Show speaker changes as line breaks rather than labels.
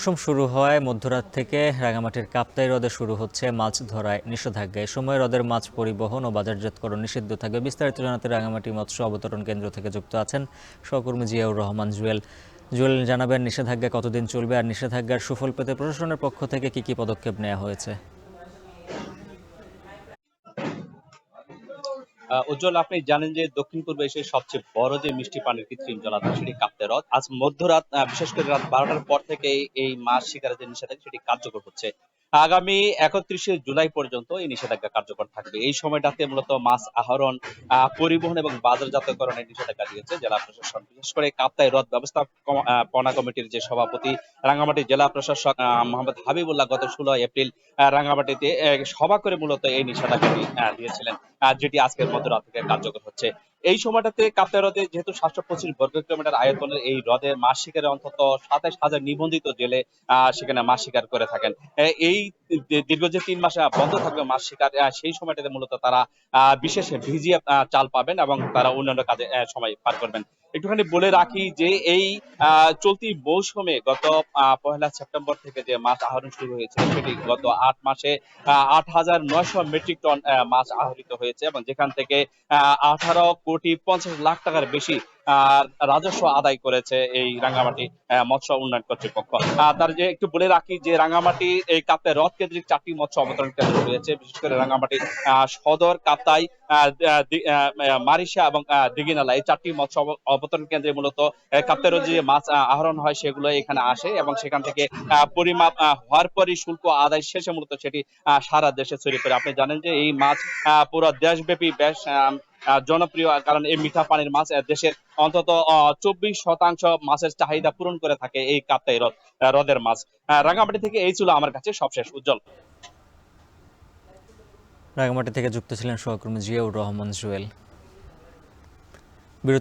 মৌসুম শুরু হওয়ায় মধ্যরাত থেকে রাঙামাটির কাপ্তাই হ্রদে শুরু হচ্ছে মাছ ধরায় নিষেধাজ্ঞা। এ সময় হ্রদের মাছ পরিবহন ও বাজারজাতকরণ নিষিদ্ধ থাকবে। বিস্তারিত জানাতে রাঙামাটি মৎস্য অবতরণ কেন্দ্র থেকে যুক্ত আছেন সহকর্মী জিয়াউর রহমান জুয়েল। জুয়েল, জানাবেন নিষেধাজ্ঞা কতদিন চলবে আর নিষেধাজ্ঞার সুফল পেতে প্রশাসনের পক্ষ থেকে কি পদক্ষেপ নেওয়া হয়েছে?
উজ্জ্বল, আপনি জানেন যে দক্ষিণ পূর্ব এশিয়ার সবচেয়ে বড় যে মিষ্টি পানির কৃত্রিম জলাধার সেটি কাপ্তাই হ্রদ। আজ মধ্যরাত বিশেষ করে রাত 12টার পর থেকে এই মাছ শিকারের যে নিষেধাজ্ঞা সেটি কার্যকর হচ্ছে। আগামী 31শে জুলাই পর্যন্ত এই নিষেধাজ্ঞা কার্যকর থাকবে। এই সময়টাতে মূলত মাছ আহরণ, পরিবহন এবং বাজারজাতকরণের নিষেধাজ্ঞা দিয়েছে জেলা প্রশাসন। বিশেষ করে কাপ্তাই হ্রদ ব্যবস্থাপনা কমিটির যে সভাপতি রাঙ্গামাটি জেলা প্রশাসক মোহাম্মদ হাবিবুল্লাহ গত 16 এপ্রিল রাঙ্গামাটিতে সভা করে মূলত এই নিষেধাজ্ঞাটি দিয়েছিলেন, যেটি আজকের মধ্যরাত থেকে কার্যকর হচ্ছে। এই সময়টাতে কাপ্তাই হ্রদে যেহেতু 725 বর্গ কিলোমিটার আয়তনের এই হ্রদে মাছ শিকারে অন্তত 27,000 নিবন্ধিত জেলে সেখানে মাছ শিকার করে থাকেন। এই দীর্ঘ যে 3 মাস বন্ধ থাকবে মাছ শিকার, সেই সময়টাতে মূলত তারা বিশেষ ভিজিয়ে চাল পাবেন এবং তারা অন্যান্য কাজে সময় পার করবেন। একটুখানি বলে রাখি যে এই চলতি মৌসুমে গত 1 সেপ্টেম্বর থেকে যে মাছ আহরণ শুরু হয়েছিল সেটি গত 8 মাসে 8,900 মেট্রিক টন মাছ আহরিত হয়েছে এবং যেখান থেকে 18,50,00,000 টাকার বেশি রাজস্ব আদায় করেছে এই রাঙ্গামাটি মৎস্য উন্নয়ন কর্তৃপক্ষ। তার যে একটু বলে রাখি যে রাঙ্গামাটি এই কাপ্তাই হ্রদ কেন্দ্রিক 4টি মৎস্য অবতরণ কেন্দ্র রয়েছে। বিশেষ করে রাঙ্গামাটি সদর, কাপ্তাই, মারিশা এবং দিঘিনালা, এই 4টি মৎস্য অবতরণ কেন্দ্রে মূলত কাপ্তাই হ্রদে যে মাছ আহরণ হয় সেগুলো এখানে আসে এবং সেখান থেকে পরিমাপ হওয়ার পরই শুল্ক আদায় শেষে মূলত সেটি সারা দেশে ছড়িয়ে পড়ে। আপনি জানেন যে এই মাছ পুরো দেশব্যাপী বেশ জনপ্রিয়, কারণ এই মিঠা পানির মাছ দেশের অন্তত 24% মাছের চাহিদা পূরণ করে থাকে এই কাপ্তাই হ্রদের মাছ। রাঙ্গামাটি থেকে এই ছিল আমার কাছে সবশেষ। উজ্জ্বল।
রাঙামাটি থেকে যুক্ত ছিলেন সহকর্মী জিয়াউর রহমান জুয়েল।